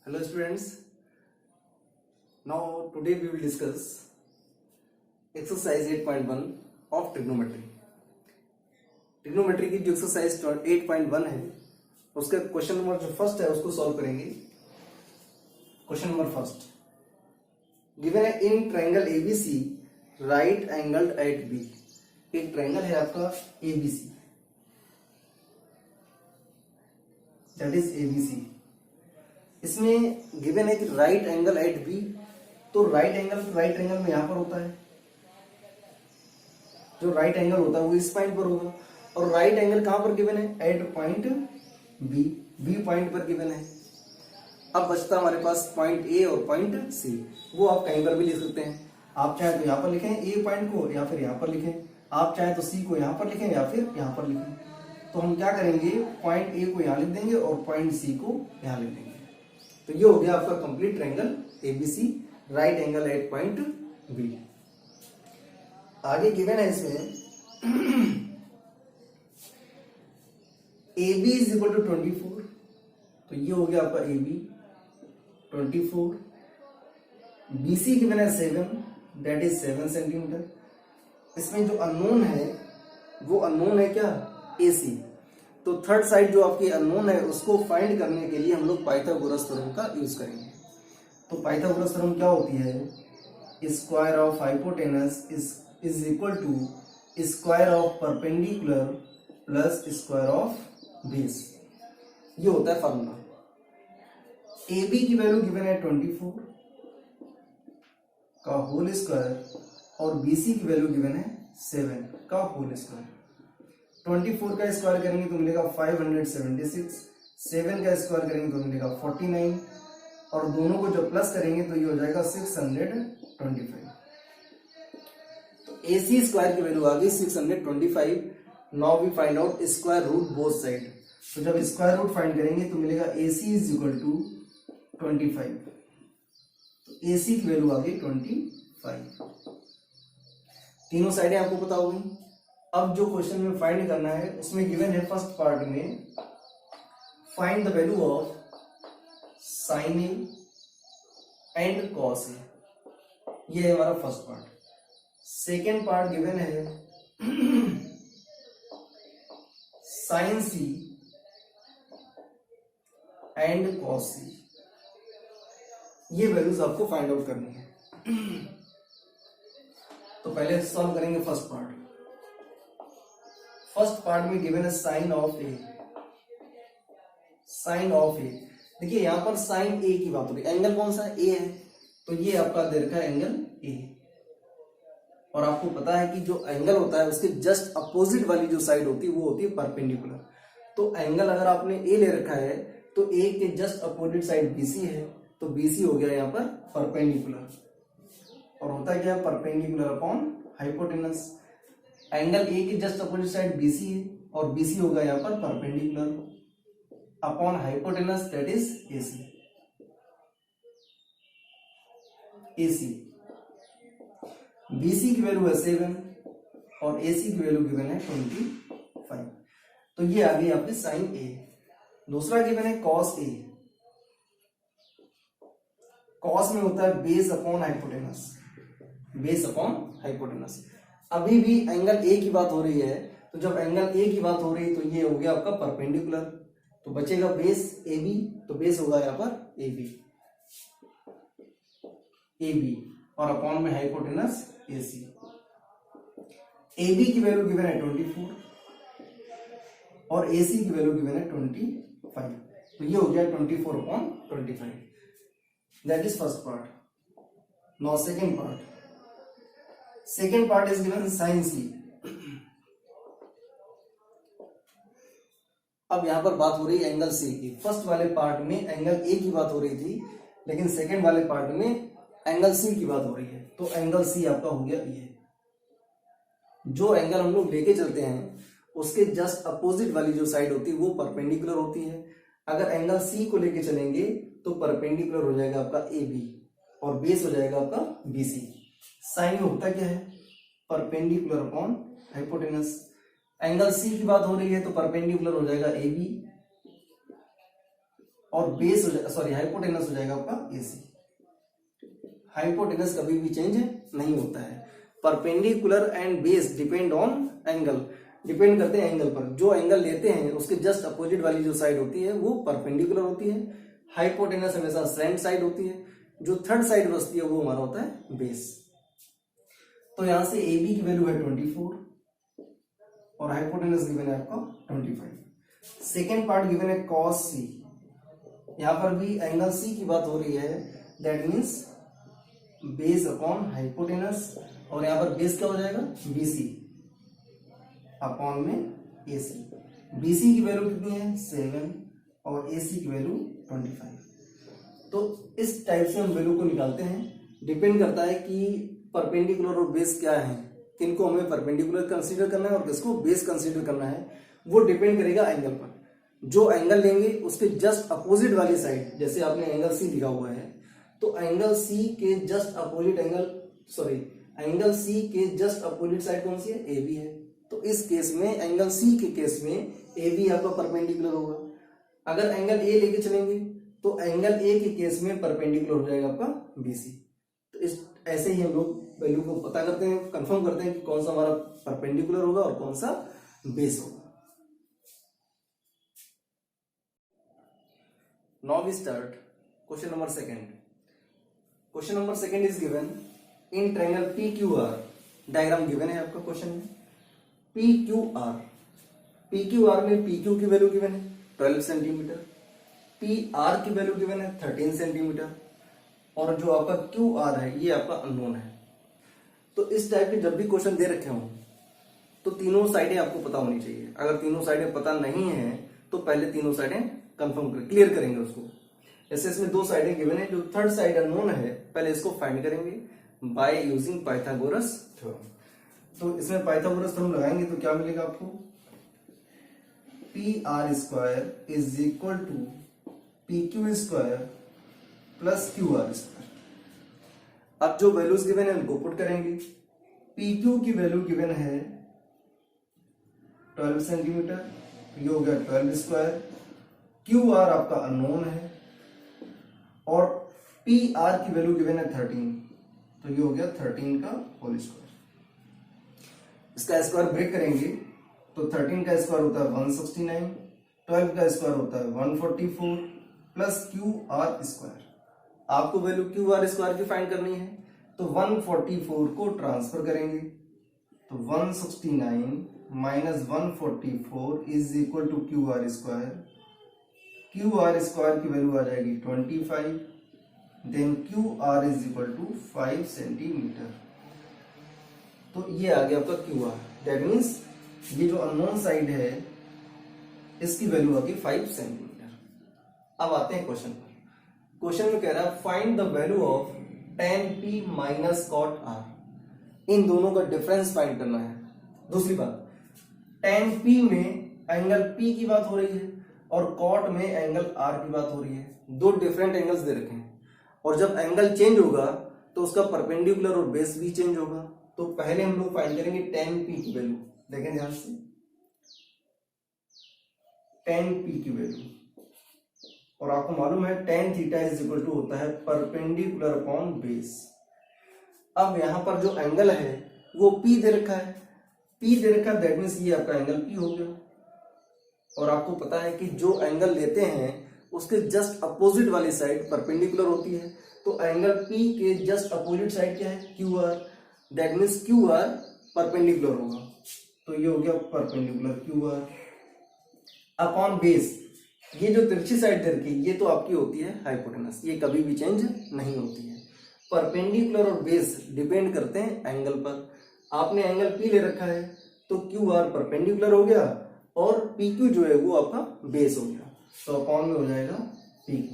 Hello students, now today we will discuss exercise 8.1 of trigonometry. Trigonometry की जो exercise 8.1 है उसका क्वेश्चन नंबर जो फर्स्ट है उसको सॉल्व करेंगे. क्वेश्चन नंबर फर्स्ट गिवन है in triangle ABC right angled at B. एक ट्रायंगल है आपका एबीसी, दैट इज एबीसी. इसमें गिवन है कि राइट एंगल एट बी. तो राइट एंगल में यहां पर होता है, जो राइट एंगल होता है वो इस पॉइंट पर होगा. और राइट एंगल कहां पर गिवन है? एट पॉइंट बी पॉइंट पर गिवन है. अब बचता हमारे पास पॉइंट ए और पॉइंट सी. वो आप कहीं पर भी लिख सकते हैं. आप चाहे तो यहां पर लिखें ए पॉइंट को या फिर यहां पर लिखें. आप चाहे तो सी को यहां पर लिखें या फिर यहां पर लिखें. तो हम क्या करेंगे, पॉइंट ए को यहां लिख देंगे और पॉइंट सी को यहां लिख देंगे. तो ये हो गया आपका complete triangle ABC, right angle at point B. आगे गिवन है इसमें AB इज इक्वल टू 24. तो ये हो गया आपका AB 24. BC गिवन है 7, दैट इज 7 सेंटीमीटर. इसमें जो अननोन है वो अननोन है क्या? AC. तो थर्ड साइड जो आपकी अननोन है उसको फाइंड करने के लिए हम लोग पाइथागोरस थ्योरम का यूज करेंगे. तो पाइथागोरस थ्योरम क्या होती है? Square of hypotenuse is equal to square of perpendicular plus square of base. ये होता है फॉर्मूला. ए बी की वैल्यू गिवन है 24 का होल स्क्वायर और BC की वैल्यू गिवन है 7 का होल स्क्वायर. 24 का स्क्वायर करेंगे तो मिलेगा 576. 7 का स्क्वायर करेंगे तो मिलेगा 49 और दोनों को जब प्लस करेंगे तो ये हो जाएगा 625. तो AC स्क्वायर की वैल्यू आ गई 625. Now we find out square root both side. तो जब स्क्वायर रूट फाइंड करेंगे तो मिलेगा AC इज इक्वल टू 25. तो AC की वैल्यू आ गई 25. तीनों साइडें आपको पता होगी. अब जो क्वेश्चन में फाइंड करना है उसमें गिवन है फर्स्ट पार्ट में find the value of sine A and cos A. ये है हमारा first part. Second part given है sine C and cos C. ये वैल्यूज आपको फाइंड आउट करनी है. तो पहले सॉल्व करेंगे फर्स्ट पार्ट. फर्स्ट पार्ट में गिवन है sine of A. Sine of A, देखिए यहां पर साइन ए की बात हो रही है. एंगल कौन सा? ए है. तो ये आपका दे रखा है एंगल ए. और आपको पता है कि जो एंगल होता है उसके जस्ट अपोजिट वाली जो साइड होती है वो होती है परपेंडिकुलर. तो एंगल अगर आपने ए ले रखा है तो ए के जस्ट अपोजिट साइड BC है. तो BC हो गया यहाँ पर परपेंडिकुलर. और होता क्या है? Perpendicular upon hypotenuse. Angle A की जस्ट अपोजिट साइड BC है और BC होगा यहाँ पर perpendicular upon hypotenuse, that is AC. BC की वैल्यू है 7 और AC की वैल्यू गिवन है 25. तो ये आ गई आपकी साइन A. दूसरा गिवन है कॉस A. कॉस में होता है base upon hypotenuse. Base upon hypotenuse. अभी भी एंगल A की बात हो रही है. तो जब एंगल A की बात हो रही है तो ये हो गया आपका परपेंडिकुलर. तो बचेगा बेस AB. तो बेस होगा यहाँ पर AB और अपॉन में हाइपोटेनस AC. AB की वैल्यू गिवन है 24 और AC की वैल्यू गिवन है 25. तो ये हो गया 24 upon 25. That is first part. Now second part. Second part is given sine C. अब यहां पर बात हो रही है एंगल C की. फर्स्ट वाले पार्ट में एंगल A की बात हो रही थी, लेकिन सेकेंड वाले पार्ट में एंगल C की बात हो रही है. तो एंगल C आपका हो गया ये. जो एंगल हम लोग लेके चलते हैं उसके जस्ट अपोजिट वाली जो साइड होती है वो परपेंडिकुलर होती है. अगर एंगल C को लेके चलेंगे तो परपेंडिकुलर हो जाएगा आपका AB और बेस हो जाएगा आपका BC. साइन में होता क्या है? Perpendicular upon hypotenuse. Angle C की बात हो रही है तो परपेंडिकुलर हो जाएगा AB और बेस सॉरी हाइपोटेनस हो जाएगा आपका AC। हाइपोटेनस कभी भी चेंज नहीं होता है। Perpendicular and base depend on angle, depend करते हैं एंगल पर। जो एंगल लेते हैं उसके जस्ट अपोजिट वाली जो साइड होती है वो परपेंडिकुलर होती है। हाइपोटेनस हमेशा स्लैंट साइड होती है। जो थर्ड साइड बचती है वो हमारा होता है बेस। तो यहां से AB की वैल्यू है 24 और हाइपोटेनस गिवन है आपका 25। सेकेंड पार्ट गिवन है cos C। यहां पर भी एंगल C की बात हो रही है, that means base upon hypotenuse, और यहां पर बेस क्या हो जाएगा BC अपॉन में AC। BC की वैल्यू कितनी है 7 और AC की वैल्यू 25। तो इस टाइप से हम वैल्यू को निकालते हैं। डिपेंड करता है कि परपेंडिकुलर और बेस क्या है, किनको हमें परपेंडिकुलर कंसीडर करना है और किसको बेस कंसीडर करना है, वो डिपेंड करेगा एंगल पर। जो एंगल लेंगे उसके जस्ट अपोजिट वाली साइड, जैसे आपने एंगल C लिखा हुआ है, तो एंगल C के जस्ट अपोजिट एंगल C के जस्ट अपोजिट साइड कौन सी है AB है। तो इस केस में एंगल C के केस में AB आपका परपेंडिकुलर होगा। अगर एंगल A लेके चलेंगे तो एंगल A के केस में परपेंडिकुलर हो जाएगा आपका BC। तो इस ऐसे ही हम लोग वैल्यू को पता करते हैं, कंफर्म करते हैं कि कौन सा हमारा परपेंडिकुलर होगा और कौन सा बेस होगा। Now we start question number second. Question number second is given in triangle PQR। Diagram given है आपका क्वेश्चन में। PQR में PQ की वैल्यू गिवन है 12 सेंटीमीटर, PR की वैल्यू गिवन है 13 सेंटीमीटर, और जो आपका QR है ये आपका अननोन है। तो इस टाइप के जब भी क्वेश्चन दे रखे हों तो तीनों साइडें आपको पता होनी चाहिए। अगर तीनों साइडें पता नहीं है तो पहले तीनों साइडें कंफर्म क्लियर करेंगे उसको। जैसे इसमें दो साइडें गिवन है, जो थर्ड साइड अननोन है पहले इसको फाइंड करेंगे बाय यूजिंग पाइथागोरस थ्योरम। तो इसमें पाइथागोरस थ्योरम लगाएंगे तो क्या मिलेगा आपको, PR square is equal to PQ square plus QR square. अब जो वैल्यूज गिवन है उनको पुट करेंगे। PQ की वैल्यू गिवन है 12 सेंटीमीटर, ये हो गया 12 स्क्वायर। QR आपका अननोन है और PR की वैल्यू गिवन है 13, तो ये हो गया 13 का होल स्क्वायर। इसका स्क्वायर ब्रेक करेंगे तो 13 का स्क्वायर होता है 169, 12 का स्क्वायर होता है 144 प्लस QR स्क्वायर। आपको वैल्यू QR स्क्वायर की फाइंड करनी है तो 144 को ट्रांसफर करेंगे तो 169 minus 144 is equal to QR square. QR square की वैल्यू आ जाएगी 25, then QR is equal to 5 centimetre. तो ये आ गया आपका QR। दैट मीन्स ये जो अननोन साइड है इसकी वैल्यू आ गई 5 सेंटीमीटर। अब आते हैं क्वेश्चन पर। क्वेश्चन में कह रहा है find the value of tan P minus cot R। इन दोनों का डिफरेंस फाइंड करना है। दूसरी बात, tan P में एंगल P की बात हो रही है और cot में एंगल R की बात हो रही है। दो डिफरेंट एंगल्स दे रखे हैं और जब एंगल चेंज होगा तो उसका परपेंडिकुलर और बेस भी चेंज होगा। तो पहले हम लोग फाइंड करेंगे tan P की वैल्यू। देखें ध्यान से, tan P की वैल्यू, और आपको मालूम है tan theta is equal to होता है परपेंडिकुलर अपॉन बेस। अब यहां पर जो एंगल है वो P दे रखा है, P दे रखा है, दैट मीन्स ये आपका एंगल P हो गया। और आपको पता है कि जो एंगल लेते हैं उसके जस्ट अपोजिट वाली साइड परपेंडिकुलर होती है। तो एंगल P के जस्ट अपोजिट साइड क्या है QR, that means QR perpendicular होगा। तो ये हो गया परपेंडिकुलर QR अपॉन बेस। ये जो तिरछी साइड दे रखी ये तो आपकी होती है हाइपोटेनस, ये कभी भी चेंज नहीं होती है। परपेंडिकुलर और बेस डिपेंड करते हैं एंगल पर। आपने एंगल P ले रखा है तो QR परपेंडिकुलर हो गया और PQ जो है वो आपका बेस हो गया, तो अपॉन में हो जाएगा PQ।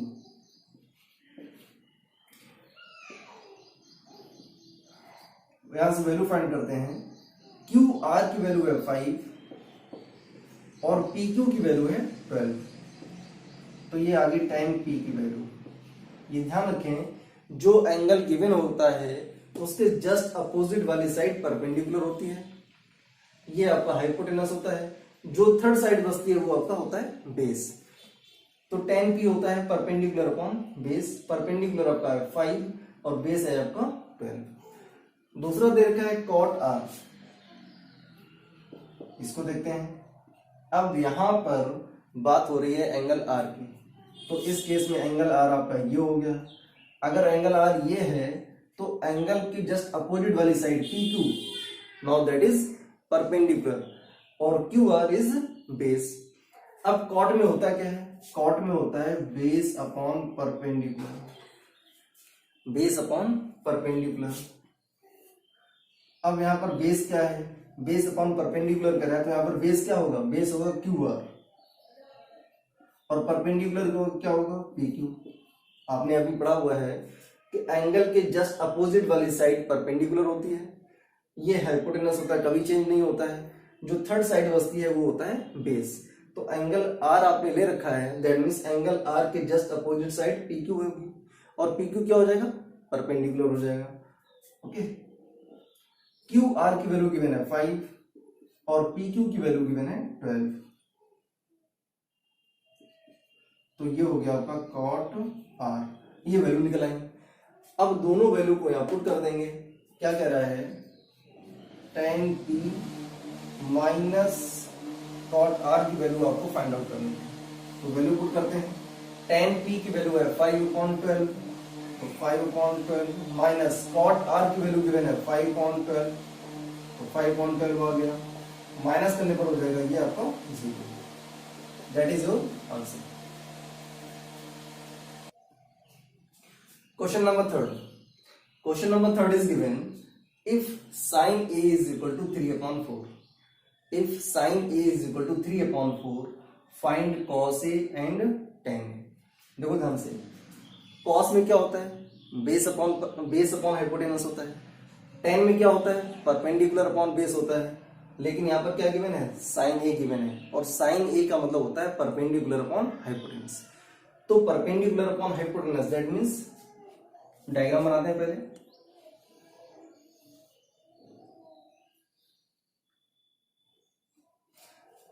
यहां से वैल्यू फाइंड करते हैं। QR की वैल्यू है 5 और PQ की वैल्यू है 12, तो ये आ गई tan P की वैल्यू। ये ध्यान रखें, जो एंगल गिवन होता है उसके जस्ट अपोजिट वाली साइड परपेंडिकुलर होती है, ये आपका हाइपोटेनस होता है। जो थर्ड साइड बचती है वो आपका होता है बेस। तो tan p होता है परपेंडिकुलर अपॉन बेस, परपेंडिकुलर आपका है 5 और बेस है आपका 12। दूसरा दे रखा है cot r, इसको देखते हैं। अब यहां पर बात हो रही है एंगल r की, तो इस केस में एंगल r आपका ये हो गया। अगर एंगल r ये है तो एंगल की जस्ट अपोजिट वाली side PQ, now that is perpendicular, और QR इज बेस। अब कॉट में होता क्या है, कॉट में होता है base upon perpendicular, base upon perpendicular. अब यहां पर बेस क्या है, बेस अपॉन परपेंडिकुलर कर रहा है, तो यहां पर बेस क्या होगा, बेस होगा QR और परपेंडिकुलर को क्या होगा PQ। आपने अभी पढ़ा हुआ है कि एंगल के जस्ट अपोजिट वाली साइड परपेंडिकुलर होती है, ये हाइपोटेनस होता है, कभी चेंज नहीं होता है। जो थर्ड साइड बचती है वो होता है बेस। तो एंगल R आपने ले रखा है, दैट मीन्स एंगल R के जस्ट अपोजिट साइड PQ होगी, और PQ क्या हो जाएगा, परपेंडिकुलर हो जाएगा। ओके, QR की वैल्यू गिवन है 5 और PQ की वैल्यू गिवन है 12, तो ये हो गया आपका cot R, ये वैल्यू निकल आई। अब दोनों वैल्यू को यहां पुट कर देंगे। क्या कह रहा है, tan p minus cot r की वैल्यू आपको फाइंड आउट करनी है, तो वैल्यू पुट करते हैं। tan p की वैल्यू है 5/12, तो 5/12 माइनस cot r की वैल्यू गिवन है 5/12, तो 5/12 आ गया, माइनस करने पर हो जाएगा ये आपका 0। That is your answer. Question number third, question number third is given if sin A is equal to 3/4, if sin A is equal to 3/4 find cos A and tan A। देखो ध्यान से, cos में क्या होता है, base upon hypotenuse होता है, tan में क्या होता है, परपेंडिकुलर अपॉन बेस होता है, लेकिन यहाँ पर क्या गिवन है, sin A गिवन है, और sin A का मतलब होता है परपेंडिकुलर अपॉन हाइपोटेनस। तो perpendicular upon hypotenuse that means, diagram बनाते हैं पहले।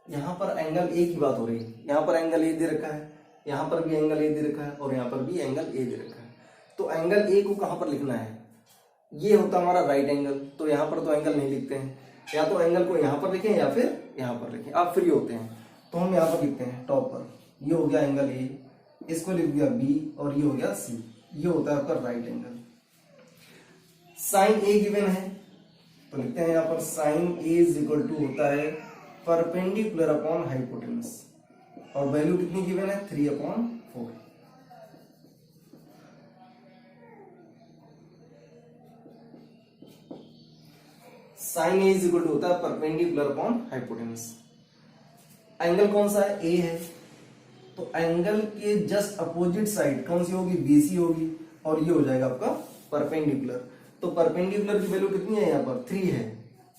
यहां पर एंगल ए की बात हो रही है, यहां पर एंगल ए दे रखा है, यहां पर भी एंगल ए दे रखा है, और यहां पर भी एंगल ए दे रखा है। तो एंगल ए को कहां पर लिखना है, ये होता हमारा राइट एंगल, तो यहां पर तो एंगल नहीं लिखते हैं, या तो एंगल को यहां पर लिखें या फिर यहां पर लिखें, आप फ्री होते हैं। तो हम यहां पर लिखते हैं टॉप पर, ये हो गया एंगल ए, इसको लिख दिया बी, और ये हो गया सी, ये होता है आपका right angle. Sine A given है, तो लिखते हैं यहां पर sine A is equal to होता है परपेंडिकुलर अपॉन हाइपोटेनस, और वैल्यू कितनी गिवन है 3/4। Sine A is equal to होता है परपेंडिकुलर अपॉन हाइपोटेनस। एंगल कौन सा है, ए है, तो एंगल के जस्ट अपोजिट साइड कौन सी होगी, BC होगी, और ये हो जाएगा आपका परपेंडिकुलर। तो परपेंडिकुलर की वैल्यू कितनी है, यहाँ पर 3 है,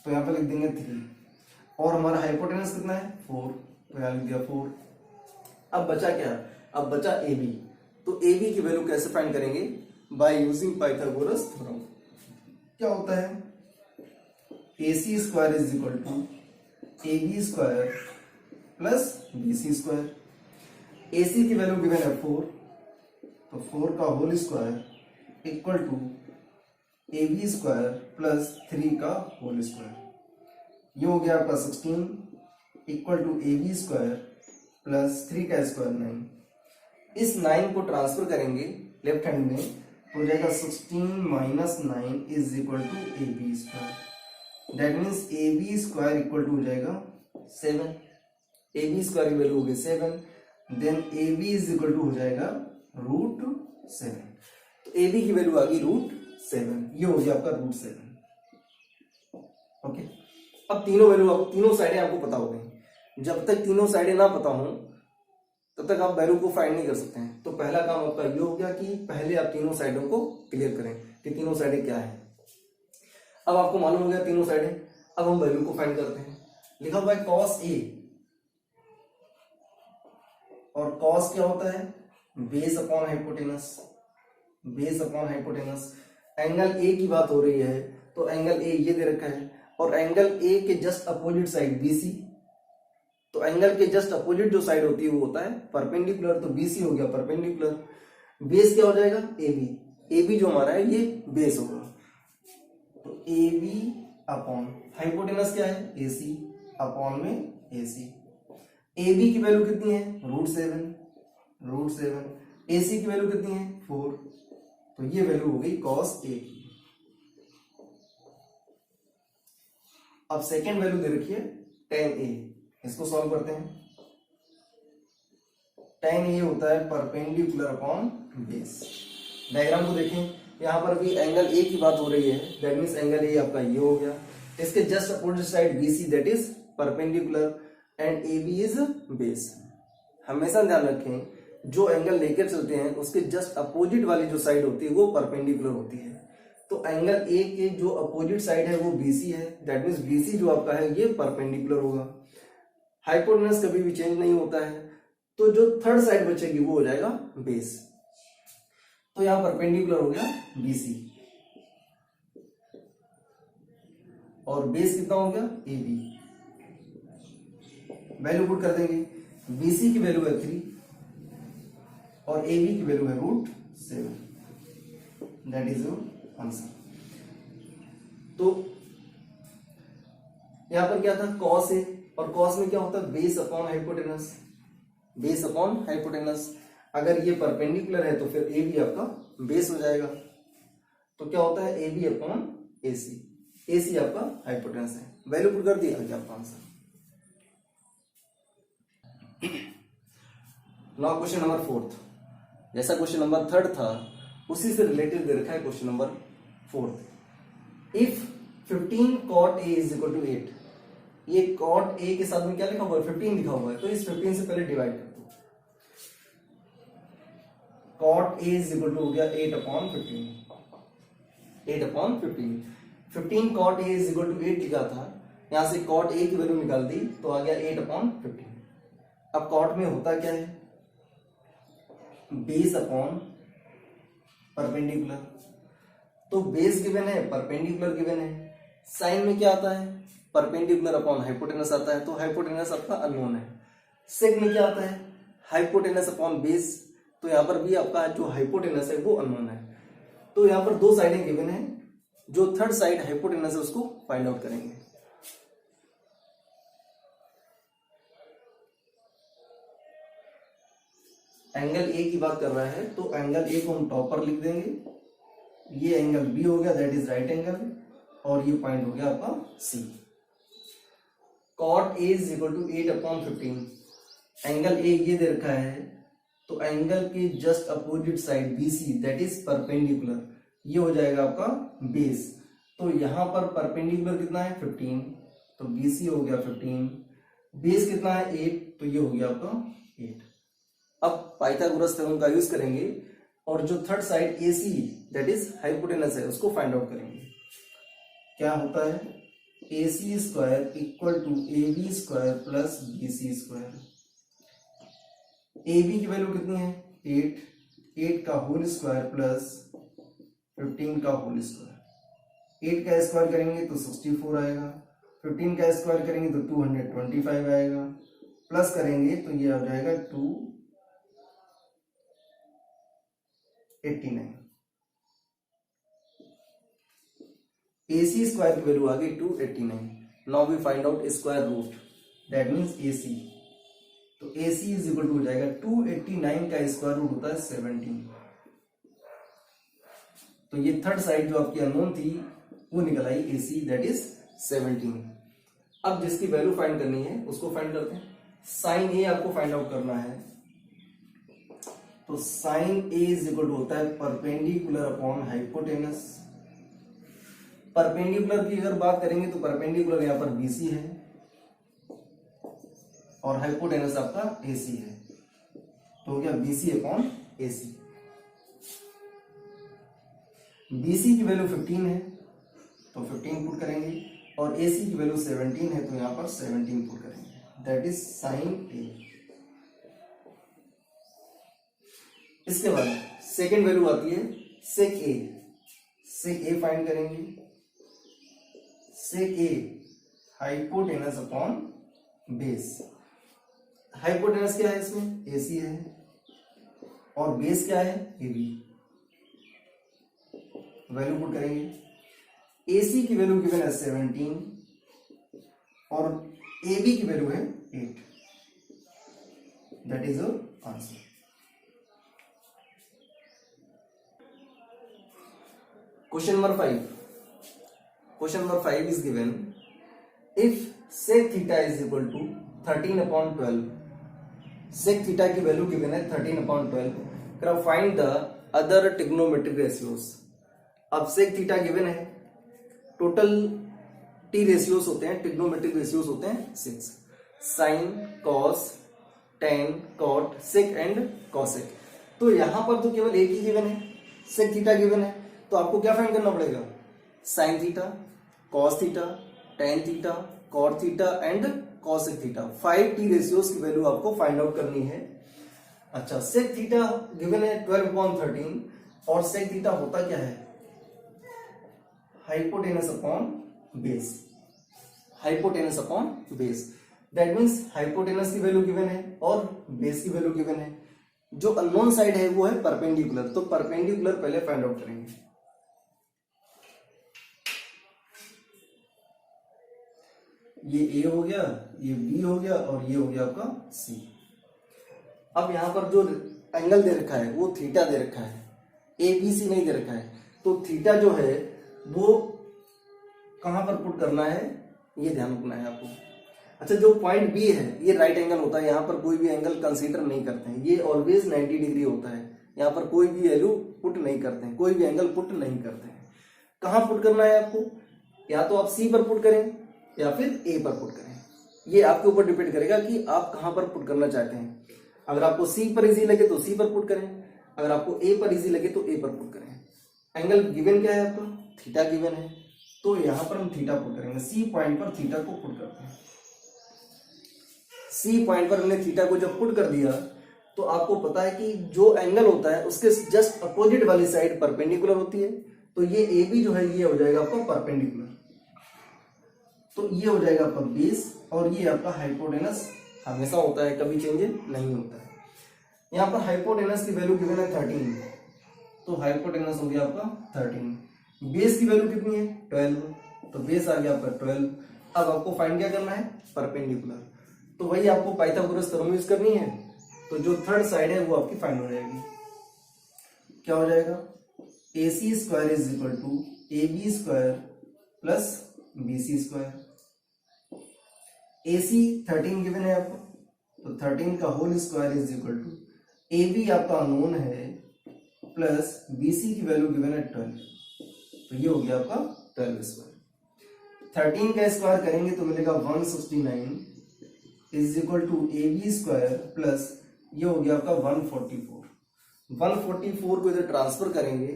तो यहाँ पर लिख देंगे 3, और हमारा हाइपोटेनस कितना है 4, तो यहां लिख दिया 4। अब बचा क्या, अब बचा AB, तो AB की वैल्यू कैसे फाइंड करेंगे, बाय यूजिंग पाइथागोरस थ्योरम। क्या होता है, AC square is equal to AB square plus BC square. AC की वैल्यू गिवन है 4, तो 4 का whole square equal to AB square plus 3 का होल स्क्वायर, ये हो गया आपका 16 equal to AB square plus 3 का स्क्वायर 9। इस 9 को ट्रांसफर करेंगे लेफ्ट हैंड में, तो हो जाएगा 16 minus 9 is equal to AB square, that means AB square equal to हो जाएगा 7। AB स्क्वायर की वैल्यू होगी 7, then AB is equal to हो जाएगा √7, तो AB की वैल्यू आ गई √7, ये हो गया आपका √7। ओके, अब तीनों वैल्यू, तीनों साइडें आपको पता हो गई। जब तक तीनों साइडें ना पता हो तब तक आप वैल्यू को फाइंड नहीं कर सकते हैं। तो पहला काम आपका ये हो गया कि पहले आप तीनों साइडों को क्लियर करें कि तीनों साइडें क्या है। अब आपको मालूम हो गया तीनों साइडें, अब हम वैल्यू को फाइंड करते हैं। लिखा हुआ है cos A, और cos क्या होता है, base upon hypotenuse, base upon hypotenuse. Angle A की बात हो रही है, तो एंगल A ये दे रखा है, और एंगल A के जस्ट अपोजिट साइड BC, तो एंगल के जस्ट अपोजिट जो साइड होती है वो होता है परपेंडिकुलर। तो BC हो गया परपेंडिकुलर, बेस क्या हो जाएगा AB, AB जो हमारा है ये बेस होगा। तो AB अपॉन हाइपोटेनस क्या है AC अपॉन में AC। AB की वैल्यू कितनी है √7, AC की वैल्यू कितनी है 4, तो ये वैल्यू हो गई cos A की। अब सेकेंड वैल्यू दे रखी है tan A, इसको सॉल्व करते हैं। tan A होता है परपेंडिकुलर अपॉन बेस। डायग्राम को देखें, यहां पर भी एंगल A की बात हो रही है, दैट मींस एंगल A आपका ये हो गया, इसके just opposite side BC that is perpendicular and AB is base. हमेशा ध्यान रखें जो एंगल लेकर चलते हैं उसके जस्ट अपोजिट वाली जो साइड होती है वो परपेंडिकुलर होती है। तो एंगल A के जो अपोजिट साइड है वो BC है, दैट मींस BC जो आपका है ये परपेंडिकुलर होगा। हाइपोटेनस कभी भी चेंज नहीं होता है, तो जो थर्ड साइड बचेगी वो हो जाएगा बेस। तो यहां परपेंडिकुलर हो गया BC और बेस कितना हो गया AB। वैल्यू पुट कर देंगे, BC की वैल्यू है 3 और AB की वैल्यू है √7, दैट इज योर आंसर। तो यहां पर क्या था cos A, और cos में क्या होता है base upon hypotenuse, base upon hypotenuse. अगर ये परपेंडिकुलर है तो फिर AB आपका बेस हो जाएगा। तो क्या होता है AB अपॉन AC, AC आपका हाइपोटेनस है। वैल्यू पुट कर दी, आ गया आपका आंसर। नाउ क्वेश्चन नंबर 4, जैसा क्वेश्चन नंबर 3 था उसी से रिलेटेड दे रखा है question number 4। If 15 cot A is equal to 8, ये cot A के साथ में क्या लिखा हुआ है 15 लिखा हुआ है, तो इस 15 से पहले डिवाइड कर दो। cot A is equal to हो गया 8 upon 15, 15 cot A is equal to 8 लिखा था, यहां से cot A की वैल्यू निकाल दी तो आ गया 8 अपॉन 15। अब cot में होता क्या है बेस अपॉन परपेंडिकुलर, तो बेस गिवन है परपेंडिकुलर गिवन है। साइन में क्या आता है परपेंडिकुलर अपॉन हाइपोटेनस आता है, तो हाइपोटेनस आपका अननोन है। सेक में क्या आता है हाइपोटेनस अपॉन बेस, तो यहां पर भी आपका जो हाइपोटेनस है वो अननोन है। तो यहां पर दो साइडें गिवन है, जो थर्ड साइड हाइपोटेनस है उसको फाइंड आउट करेंगे। एंगल ए की बात कर रहा है तो एंगल ए को हम टॉप पर लिख देंगे, ये एंगल बी हो गया दैट इज राइट एंगल, और ये पॉइंट हो गया आपका C. cot A is equal to 8 upon 15, angle A ये दे रखा है, तो एंगल के just opposite side BC that is perpendicular, ये हो जाएगा आपका बेस। तो यहां पर परपेंडिकुलर कितना है 15, तो BC हो गया 15, बेस कितना है 8, तो ये हो गया आपका 8। अब पाइथागोरस थ्योरम का यूज करेंगे और जो third side AC that is hypotenuse है उसको फाइंड आउट करेंगे। क्या होता है AC square equal to AB square plus BC square. AB की वैल्यू कितनी है 8, 8 का होल स्क्वायर प्लस 15 का होल स्क्वायर। 8 का स्क्वायर करेंगे तो 64 आएगा, 15 का स्क्वायर करेंगे तो 225 आएगा, प्लस करेंगे तो ये आ जाएगा 289। AC स्क्वायर की वैल्यू आ गई 289। Now we find out square root, that means AC। तो AC इज इक्वल टू हो जाएगा 289 का स्क्वायर रूट होता है 17। तो ये थर्ड साइड जो आपकी अननोन थी वो निकल आई AC दैट इज 17। अब जिसकी वैल्यू फाइंड करनी है उसको फाइंड करते हैं। साइन A आपको फाइंड आउट करना है, तो sine A is equal to होता है परपेंडिकुलर अपॉन हाइपोटेनस। परपेंडिकुलर की अगर बात करेंगे तो परपेंडिकुलर यहां पर BC है और हाइपोटेनस आपका AC है, तो हो गया BC अपॉन AC। BC की वैल्यू 15 है तो 15 पुट करेंगे और AC की वैल्यू 17 है तो यहां पर 17 पुट करेंगे, दैट इज साइन A। इसके बाद सेकेंड वैल्यू आती है सेक A। सेक A फाइंड करेंगे, सेक A hypotenuse upon base. Hypotenuse क्या है इसमें, AC है, और बेस क्या है, AB। वैल्यू पुट करेंगे। AC की वैल्यू गिवन है 17 और AB की वैल्यू है 8। That is your answer. Question number 5। Question number 5 is given if sec theta is equal to 13/12, sec theta की वैल्यू गिवन है 13/12, फिर find the other trigonometric ratios. अब sec थीटा गिवन है, total T ratios होते हैं, trigonometric ratios होते हैं 6, sine, cos, tan, cot, sec and cosec. तो यहां पर तो केवल एक ही गिवन है, सेक थीटा गिवन है, तो आपको क्या फाइंड करना पड़ेगा, sine theta, cos theta, tan theta, cot theta and cosec theta. 5 T ratios की वैल्यू आपको फाइंड आउट करनी है। अच्छा, सेक थीटा गिवन है 12/13 और सेक थीटा होता क्या है, hypotenuse upon base, hypotenuse upon base. That means hypotenuse की वैल्यू गिवन है और बेस की वैल्यू गिवन है। जो अननोन साइड है वो है परपेंडिकुलर, तो परपेंडिकुलर पहले फाइंड आउट करेंगे। ये ए हो गया, ये बी हो गया और ये हो गया आपका सी। अब यहां पर जो एंगल दे रखा है वो थीटा दे रखा है, ए बी सी नहीं दे रखा है, तो थीटा जो है वो कहां पर पुट करना है ये ध्यान रखना है आपको। अच्छा, जो पॉइंट बी है ये राइट एंगल होता है, यहां पर कोई भी एंगल कंसीडर नहीं करते हैं, ये ऑलवेज 90 डिग्री होता है, यहां पर कोई भी वैल्यू पुट नहीं करते हैं, कोई भी एंगल पुट नहीं करते हैं। कहां पुट करना है आपको, या तो आप सी पर पुट करें या फिर ए पर पुट करें, ये आपके ऊपर डिपेंड करेगा कि आप कहां पर पुट करना चाहते हैं। अगर आपको सी पर इजी लगे तो सी पर पुट करें, अगर आपको ए पर इजी लगे तो ए पर पुट करें। एंगल गिवन क्या है आपका, थीटा गिवन है, तो यहां पर हम थीटा पुट करेंगे। सी पॉइंट पर थीटा को पुट करते हैं। सी पॉइंट पर हमने थीटा को जब पुट कर दिया तो आपको पता है कि जो एंगल होता है उसके जस्ट अपोजिट वाली साइड परपेंडिकुलर होती है, तो ये ए बी जो है ये हो जाएगा आपका परपेंडिकुलर, तो ये हो जाएगा आपका बेस और ये आपका हाइपोटेनस हमेशा होता है, कभी चेंज नहीं होता है। यहाँ पर हाइपोटेनस की वैल्यू गिवन है 13, तो हाइपोटेनस हो गया आपका 13। बेस की वैल्यू कितनी है 12, तो बेस आ गया आपका 12। अब आपको फाइंड क्या करना है, परपेंडिकुलर, तो वही आपको पाइथागोरस थ्योरम यूज करनी है, तो जो थर्ड साइड है वो आपकी फाइंड हो जाएगी। क्या हो जाएगा, AC square is equal to AB square plus BC square. AC 13 given है आपको, तो 13 का whole square is equal to AB आपका नोन है प्लस BC की वैल्यू गिवन है 12, तो ये हो गया आपका 12 स्क्वायर। 13 का स्क्वायर करेंगे तो मिलेगा 169 is equal to AB square plus ये हो गया आपका 144। 144 को इधर ट्रांसफर करेंगे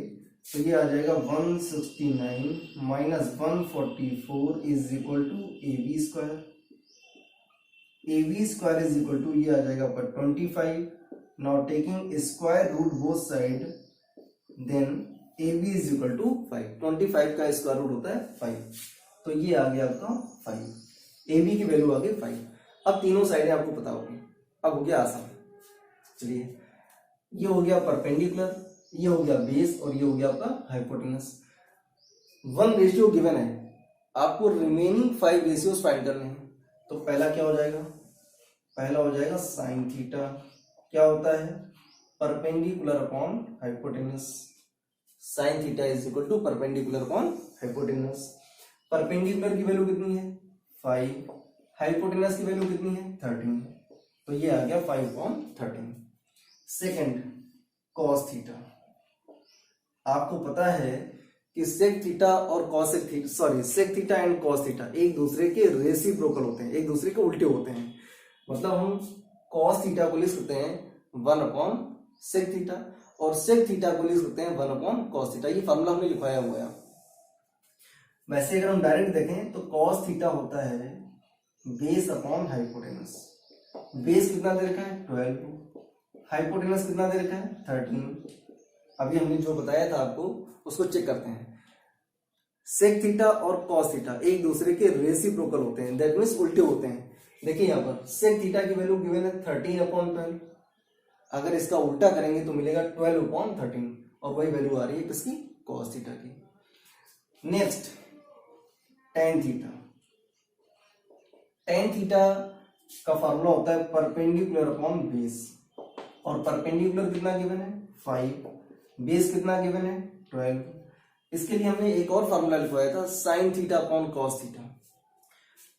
तो ये आ जाएगा 169 minus 144 is equal to AB square. AB square is equal to ये आ जाएगा आपका 25। Now taking square root both side then AB is equal to 5। 25 का स्क्वायर रूट होता है 5, तो ये आ गया आपका 5। AB की वैल्यू आ गई 5। अब तीनों साइडें आपको पता होगी, अब हो गया आसान। चलिए, ये हो गया परपेंडिकुलर, ये हो गया बेस और ये हो गया आपका हाइपोटेनस। 1 रेशियो गिवन है, आपको रिमेनिंग 5 रेशियोज फाइंड करने हैं। तो पहला क्या हो जाएगा, पहला हो जाएगा साइन थीटा, क्या होता है perpendicular upon hypotenuse. Sine theta is equal to perpendicular upon hypotenuse. Perpendicular की वैल्यू कितनी है 5, हाइपोटेनस की वैल्यू कितनी है 13, तो ये आ गया 5/13। सेकंड कॉस थीटा, आपको पता है कि सेक थीटा और cosec theta, sorry sec theta and cos theta एक दूसरे के रेसिप्रोकल होते हैं, एक दूसरे के उल्टे होते हैं। मतलब हम कॉस थीटा को लिख सकते हैं 1/सेक थीटा और सेक थीटा को लिख सकते हैं 1/कॉस थीटा। ये फॉर्मूला हमने लिखवाया हुआ है। वैसे अगर हम डायरेक्ट देखें तो कॉस थीटा होता है बेस अपॉन हाइपोटेनस। बेस कितना दे रखा है 12, हाइपोटेनस कितना दे रखा है 13। अभी हमने जो बताया था आपको उसको चेक करते हैं। सेक थीटा और कॉस थीटा एक दूसरे के रेसिप्रोकल होते हैं, दैट मीन्स उल्टे होते हैं। देखिए यहाँ पर सेक थीटा की वैल्यू गिवन है 13/12। अगर इसका उल्टा करेंगे तो मिलेगा 12/13 और वही वैल्यू आ रही है किसकी, कॉस थीटा की। Next tan theta. Tan theta का फॉर्मूला होता है परपेंडिकुलर अपॉन बेस, और परपेंडिकुलर कितना गिवन है 5, बेस कितना गिवन है 12। इसके लिए हमने एक और फॉर्मूला लिखवाया था sine theta upon cos theta.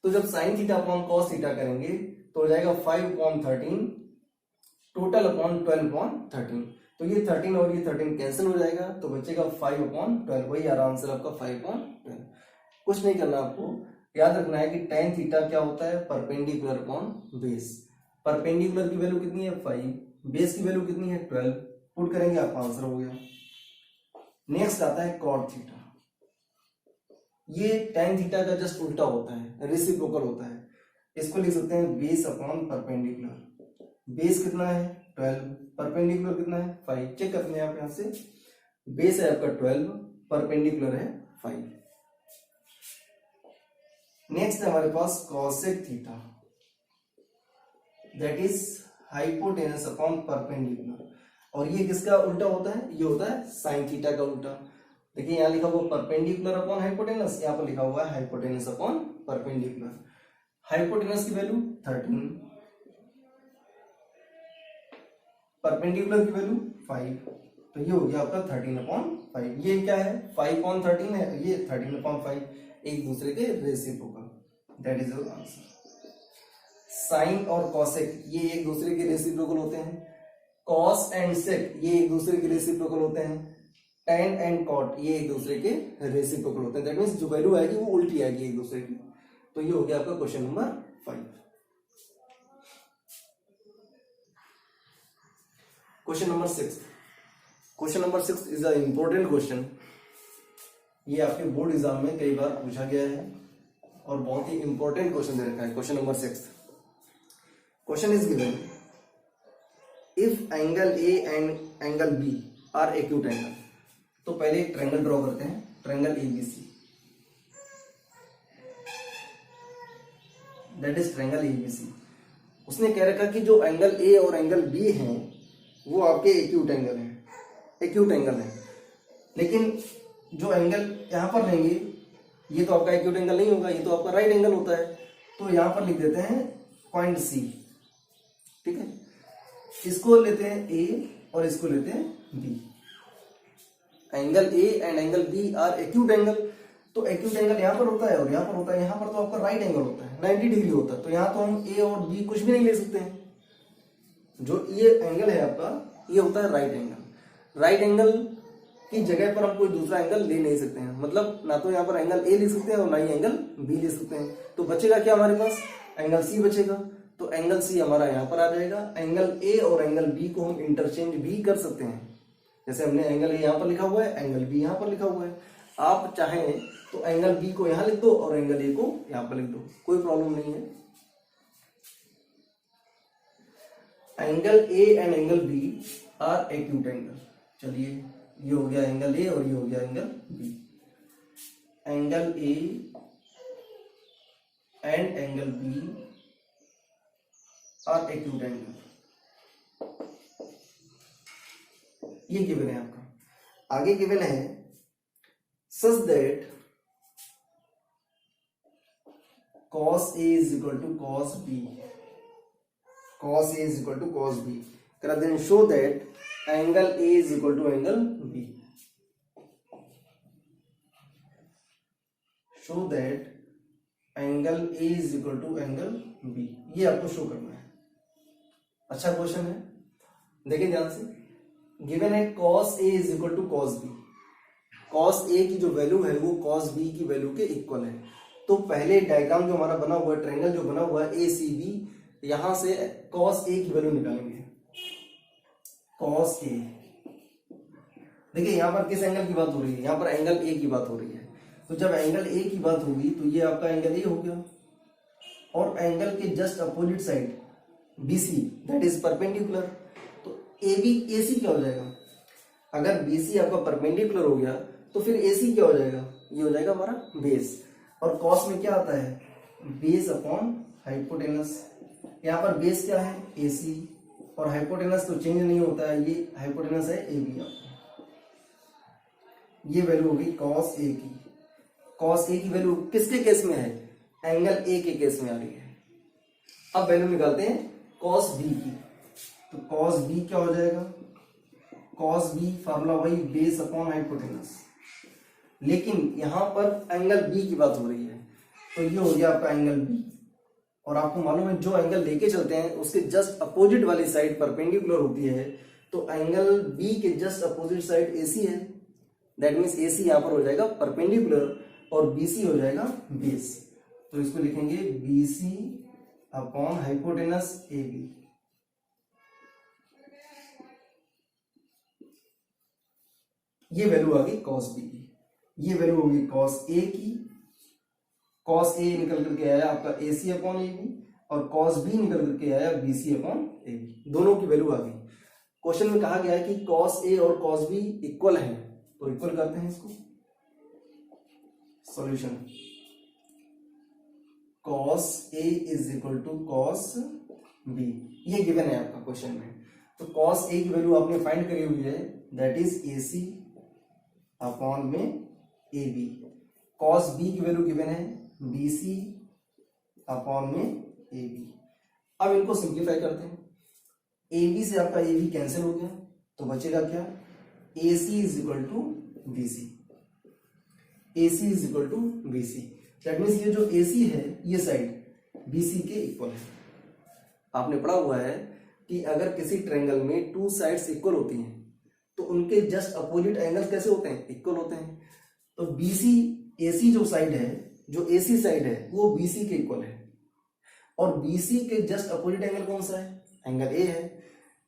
तो जब sine theta upon cos theta करेंगे तो हो जाएगा 5/13 टोटल अपॉन 12/13। तो ये 13 और ये 13 कैंसिल हो जाएगा तो बचेगा 5/12, वही आ रहा आंसर आपका 5/12। कुछ नहीं करना, आपको याद रखना है कि tan थीटा क्या होता है, परपेंडिकुलर अपॉन बेस। परपेंडिकुलर की वैल्यू कितनी है 5, बेस की वैल्यू कितनी है 12, पुट करेंगे आपका आंसर हो गया। नेक्स्ट आता है कॉट थीटा। ये tan थीटा का जस्ट उल्टा होता है, रेसिप्रोकल होता है। इसको लिख सकते हैं बेस अपॉन परपेंडिकुलर। बेस कितना है 12, परपेंडिकुलर कितना है 5। चेक करते हैं आप यहां से, बेस है आपका 12, परपेंडिकुलर है 5। नेक्स्ट है हमारे पास cosec theta, that is hypotenuse upon perpendicular. और ये किसका उल्टा होता है, ये होता है साइन थीटा का उल्टा। देखिए यहाँ लिखा हुआ परपेंडिकुलर अपॉन हाइपोटेनस, यहाँ पर लिखा हुआ है हाइपोटेनस अपॉन परपेंडिकुलर। हाइपोटेनस की वैल्यू 13, परपेंडिकुलर की वैल्यू 5, तो ये हो गया आपका 13/5। ये क्या है 5/13 है, ये 13/5, एक दूसरे के reciprocal, that is your answer. Sine और कॉसेक ये एक दूसरे के रेसिप्रोकल होते हैं। कॉस एंड सेक ये एक दूसरे के रेसिप्रोकल होते हैं। टेन एंड कॉट ये एक दूसरे के रेसिप्रोकल होते हैं। दैट मींस जो वैल्यू आएगी वो उल्टी आएगी एक दूसरे की। तो ये हो गया आपका question number 5। Question number 6। Question number 6 is a important question. ये आपके बोर्ड एग्जाम में कई बार पूछा गया है और बहुत ही इंपॉर्टेंट क्वेश्चन दे रखा है। Question number 6, question is given if angle A and angle B are acute angle. तो पहले एक ट्रायंगल ड्रॉ करते हैं, triangle ABC, that is triangle ABC. उसने कह रखा कि जो एंगल ए और एंगल बी हैं वो आपके एक्यूट एंगल हैं, एक्यूट एंगल है। लेकिन जो एंगल यहां पर लेंगे ये तो आपका एक्यूट एंगल नहीं होगा, ये तो आपका राइट एंगल होता है। तो यहां पर लिख देते हैं पॉइंट सी, ठीक है। इसको लेते हैं ए और इसको लेते हैं B. Angle A and angle B are acute angle. तो एक्यूट एंगल यहां पर होता है और यहां पर होता है। यहां पर तो आपका राइट एंगल होता है, 90 डिग्री होता है। तो यहां तो हम ए और बी कुछ भी नहीं ले सकते हैं। जो ये एंगल है आपका ये होता है राइट एंगल। राइट एंगल की जगह पर हम कोई दूसरा एंगल ले नहीं सकते हैं। मतलब ना तो यहाँ पर एंगल ए ले सकते हैं और ना ही एंगल बी ले सकते हैं। तो बचेगा क्या हमारे पास, एंगल सी बचेगा। तो एंगल सी हमारा यहाँ पर आ जाएगा। एंगल ए और एंगल बी को हम इंटरचेंज भी कर सकते हैं। जैसे हमने एंगल ए यहाँ पर लिखा हुआ है, एंगल बी यहाँ पर लिखा हुआ है। आप चाहें तो एंगल बी को यहाँ लिख दो और एंगल ए को यहाँ पर लिख दो, कोई प्रॉब्लम नहीं है। Angle A and angle B are acute angle. चलिए ये हो गया एंगल ए और ये हो गया angle B. Angle A and angle B are acute angle, ये गिवन है आपका। आगे गिवन है such that cos A is equal to cos B, cos A is equal to cos B, then show that angle A is equal to angle B, show that angle A is equal to angle B, ये आपको show करना है। अच्छा question है, देखिए ध्यान से। Given है cos A is equal to cos B, cos A की जो वैल्यू है वो cos B की वैल्यू के इक्वल है। तो पहले डायग्राम जो हमारा बना हुआ है, ट्रायंगल जो बना हुआ है ACB, यहां से cos A की वैल्यू निकालेंगे। cos A, देखिए यहां पर किस एंगल की बात हो रही है, यहां पर एंगल A की बात हो रही है। तो जब एंगल A की बात होगी तो ये आपका एंगल A हो गया, और एंगल के just opposite side BC that is perpendicular. तो AB AC क्या हो जाएगा, अगर BC आपका परपेंडिकुलर हो गया तो फिर AC क्या हो जाएगा, ये हो जाएगा हमारा बेस। और कॉस में क्या आता है, बेस अपॉन हाइपोटेनस, यहाँ पर बेस क्या है AC, और हाइपोटेनस तो चेंज नहीं होता है, ये हाइपोटेनस है AB। ये वैल्यू होगी cos A की। cos A की वैल्यू किसके केस में है, एंगल A के केस में आ रही है। अब वैल्यू निकालते हैं cos B की, तो cos B क्या हो जाएगा, cos B फार्मूला वही बेस अपॉन हाइपोटेनस, लेकिन यहां पर एंगल B की बात हो रही है, तो ये हो गया आपका एंगल B। और आपको मालूम है जो एंगल लेके चलते हैं उसके जस्ट अपोजिट वाली साइड परपेंडिकुलर होती है, तो एंगल B के जस्ट अपोजिट साइड AC है, दैट मीन्स AC यहां पर हो जाएगा परपेंडिकुलर और BC हो जाएगा बेस। तो इसको लिखेंगे BC अपॉन हाइपोटेनस AB। ये वैल्यू आ गई cos B की, ये वैल्यू होगी cos A की। cos A निकल करके आया आपका AC अपॉन AB, और cos B निकल करके आया BC अपॉन AB। दोनों की वैल्यू आ गई। क्वेश्चन में कहा गया है कि cos A और cos B इक्वल है, तो इक्वल करते हैं इसको। Solution cos A is equal to cos B, ये गिवन है आपका क्वेश्चन में। तो cos A की वैल्यू आपने फाइंड करी हुई है, दैट इज AC अपॉन में AB। cos B की वैल्यू गिवन है BC अपॉन में AB। अब इनको सिंप्लीफाई करते हैं, AB से आपका AB कैंसिल हो गया, तो बचेगा क्या, AC is equal to BC। AC is equal to BC, that means ये जो AC है ये साइड BC के इक्वल है। आपने पढ़ा हुआ है कि अगर किसी ट्रायंगल में टू साइड्स इक्वल होती हैं तो उनके जस्ट अपोजिट एंगल्स कैसे होते हैं, इक्वल होते हैं। तो BC AC जो साइड है, जो AC साइड है वो BC के इक्वल है, और BC के जस्ट अपोजिट एंगल कौन सा है, एंगल A है।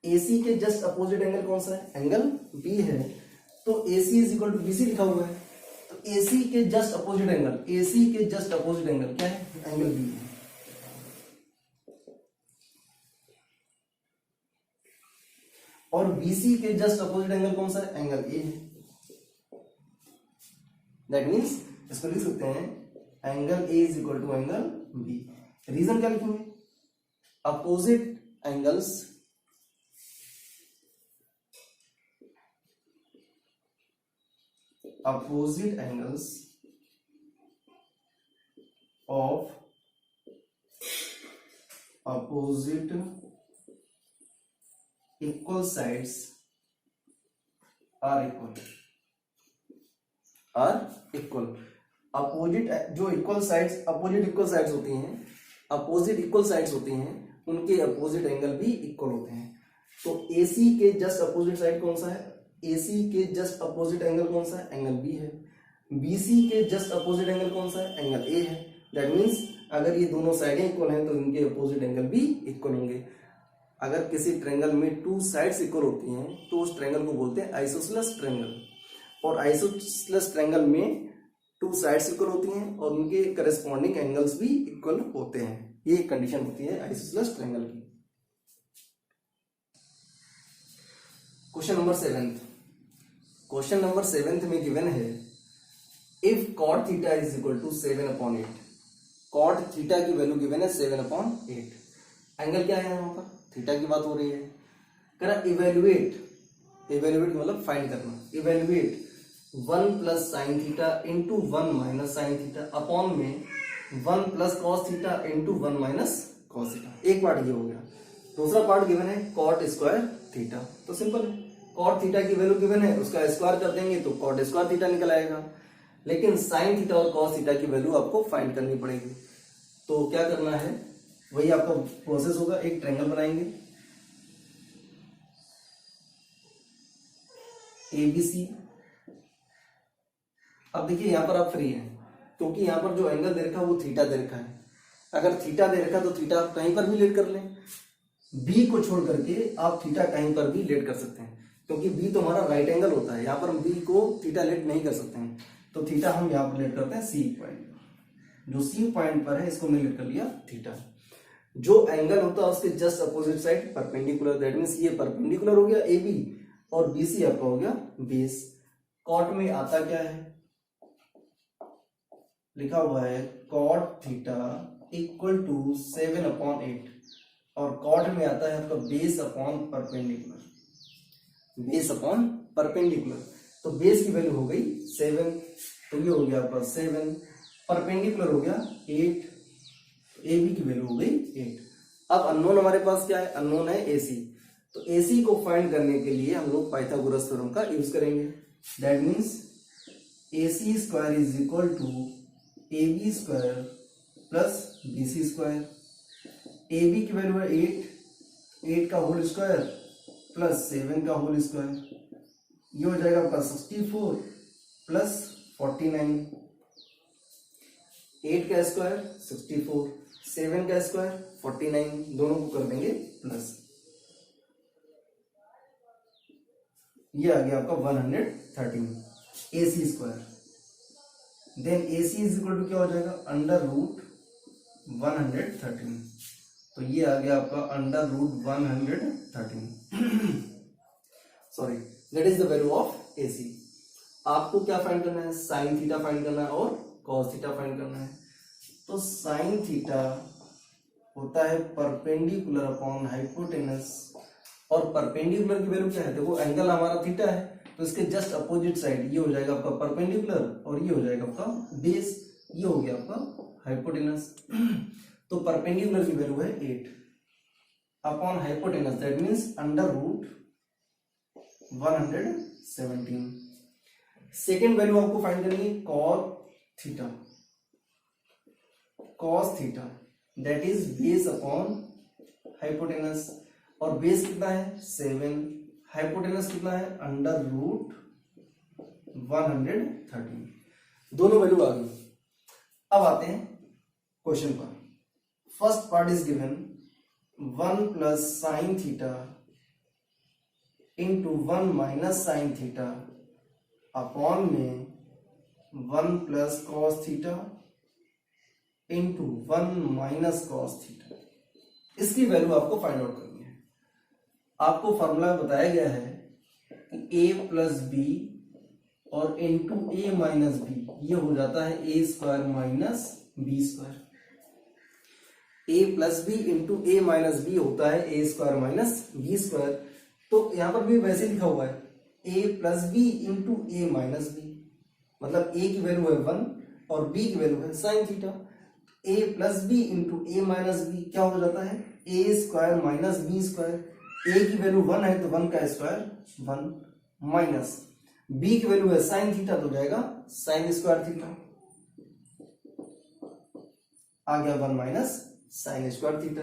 AC के जस्ट अपोजिट एंगल कौन सा है, एंगल B है। तो AC is equal to BC लिखा हुआ है, तो AC के जस्ट अपोजिट एंगल, AC के जस्ट अपोजिट एंगल क्या है, एंगल B है। और BC के जस्ट अपोजिट एंगल कौन सा है, एंगल A है। दैट मीन्स इसको लिख सकते हैं angle A is equal to angle B। Reason क्या लिखेंगे, opposite angles of opposite equal sides are equal. Opposite जो equal sides, opposite equal sides होती हैं, अपोजिट इक्वल साइड्स होती हैं, उनके अपोजिट एंगल भी इक्वल होते हैं। तो AC के जस्ट अपोजिट साइड कौन सा है, AC के जस्ट अपोजिट एंगल कौन सा है, एंगल B है। BC के जस्ट अपोजिट एंगल कौन सा है, एंगल A है। दैट मीन्स अगर ये दोनों साइडें इक्वल हैं तो इनके अपोजिट एंगल भी इक्वल होंगे। अगर किसी ट्रायंगल में टू साइड्स इक्वल होती हैं तो उस ट्रायंगल को बोलते हैं आइसोसेलेस ट्रायंगल, और आइसोसेलेस ट्रायंगल में टू साइड्स इक्वल होती हैं और उनके करस्पॉन्डिंग एंगल्स भी इक्वल होते हैं। ये कंडीशन होती है आइसोसेलेस ट्रायंगल की। क्वेश्चन नंबर 7, क्वेश्चन नंबर 7 में गिवन है if cot theta is equal to 7/8, cot theta की वैल्यू गिवन है 7/8। एंगल क्या है यहाँ पर, थीटा की बात हो रही है। कह रहा इवेल्युएट मतलब फाइंड करना, evaluate 1 plus sine theta into 1 minus sine theta upon में 1 plus cos theta into 1 minus cos theta. एक पार्ट ये हो गया। दूसरा पार्ट गिवन है कॉट स्क्वायर थीटा, तो सिंपल है, कॉट थीटा की वैल्यू गिवन है उसका स्क्वायर कर देंगे तो कॉट स्क्वायर थीटा निकल आएगा। लेकिन साइन थीटा और कॉस थीटा की वैल्यू आपको फाइंड करनी पड़ेगी। तो क्या करना है, वही आपका प्रोसेस होगा। एक ट्रायंगल बनाएंगे ABC। अब देखिए यहां पर आप फ्री हैं क्योंकि यहां पर जो एंगल दे रखा है वो थीटा दे रखा है। अगर थीटा दे रखा तो थीटा कहीं पर भी लेट कर लें, B को छोड़ करके आप थीटा कहीं पर भी लेट कर सकते हैं क्योंकि B तो हमारा राइट एंगल होता है। यहाँ पर हम B को थीटा लेट नहीं कर सकते हैं, तो थीटा हम यहाँ पर लेट करते हैं C पॉइंट पर। जो C पॉइंट पर है इसको हमने लेट कर लिया थीटा। जो एंगल होता है उसके just opposite side perpendicular, that means ये परपेंडिकुलर हो गया AB और BC आपका हो गया बेस। कॉट में आता क्या है, लिखा हुआ है कॉट थीटा इक्वल टू 7/8 और कॉर्ड में आता है आपका base upon perpendicular, base upon perpendicular. तो बेस की वैल्यू हो गई 7, तो ये हो गया आपका 7, परपेंडिकुलर हो गया 8, ए बी की वैल्यू हो गई 8। अब अननोन हमारे पास क्या है, अननोन है ए सी। तो ए सी को फाइंड करने के लिए हम लोग पाइथागोरस थ्योरम का यूज करेंगे। That means A C square is equal to A B square plus B C square. A B की वैल्यू है 8 का होल स्क्वायर प्लस 7 का होल स्क्वायर, ये हो जाएगा आपका 64 प्लस 49। 8 का स्क्वायर 64, 7 का स्क्वायर 49, दोनों को कर देंगे प्लस, ये आ गया आपका 113 A C square. Then A C is equal to क्या हो जाएगा, अंडर रूट 113, तो ये आ गया आपका under root 113 sorry, that is the value of A C. आपको क्या फाइंड करना है, साइन थीटा फाइंड करना है और कॉस थीटा फाइंड करना है। तो साइन थीटा होता है परपेंडिकुलर अपॉन हाइपोटेनस, और परपेंडिकुलर की वैल्यू क्या है, देखो एंगल हमारा थीटा है, तो इसके जस्ट अपोजिट साइड ये हो जाएगा आपका परपेंडिकुलर और ये हो जाएगा आपका बेस, ये हो गया आपका हाइपोटेनस। तो परपेंडिकुलर की वैल्यू है 8 upon hypotenuse, that means under root 117। Second value आपको फाइंड करनी है cos theta, cos theta that is base upon hypotenuse, और बेस कितना है 7, हाइपोटेनस कितना है अंडर रूट 113, दोनों वैल्यू आ गई। अब आते हैं क्वेश्चन पर। First part is given 1 plus sine theta into 1 minus sine theta upon में 1 plus cos theta into 1 minus cos theta. इसकी वैल्यू आपको फाइंड आउट करनी है। आपको फॉर्मूला बताया गया है कि a प्लस बी और इंटू ए माइनस बी, ये हो जाता है ए square minus B square. A plus B into A minus B होता है ए स्क्वायर माइनस बी स्क्वायर। तो यहां पर भी वैसे लिखा हुआ है A plus B into A minus B, मतलब ए की वैल्यू है 1 और बी की वैल्यू है sine theta. A plus B into A minus B क्या हो जाता है ए स्क्वायर माइनस बी स्क्वायर। ए की वैल्यू 1 है तो 1 का स्क्वायर 1 माइनस बी की वैल्यू है साइन थीटा, तो जाएगा साइन स्क्वायर थीटा, आ गया 1 minus sign square theta.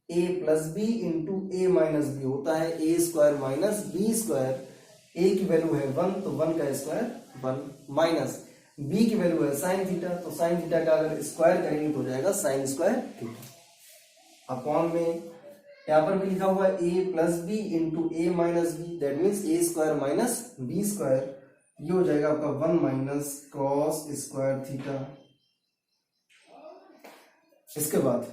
A plus B into A minus B होता है ए स्क्वायर माइनस बी स्क्वायर। ए की वैल्यू है 1 तो 1 का स्क्वायर 1 माइनस बी की वैल्यू है साइन थीटा, तो साइन थीटा का अगर स्क्वायर करेंगे तो हो जाएगा साइन स्क्वायर थीटा। अपॉन में यहां पर भी लिखा हुआ है A plus B into A minus B, that means A square minus B square, ये हो जाएगा आपका 1 माइनस कॉस स्क्वायर थीटा। इसके बाद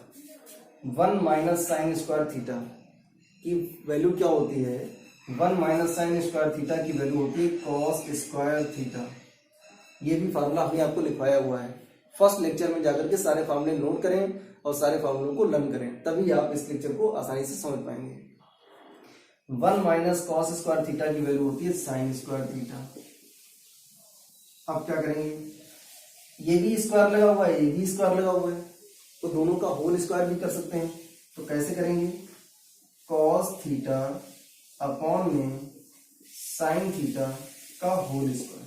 1 माइनस साइन स्क्वायर थीटा की वैल्यू क्या होती है, 1 माइनस साइन स्क्वायर थीटा की वैल्यू होती है कॉस स्क्वायर थीटा। ये भी फार्मूला हमने आपको लिखवाया हुआ है। फर्स्ट लेक्चर में जाकर के सारे फार्मूले नोट करें और सारे फार्मूलों को लर्न करें, तभी आप इस लेक्चर को आसानी से समझ पाएंगे। 1 माइनस कॉस स्क्वायर थीटा की वैल्यू होती है साइन स्क्वायर थीटा। अब क्या करेंगे, ये भी स्क्वायर लगा हुआ है, ये भी स्क्वायर लगा हुआ है, तो दोनों का होल स्क्वायर भी कर सकते हैं। तो कैसे करेंगे, कॉस थीटा अपॉन में साइन थीटा का whole square,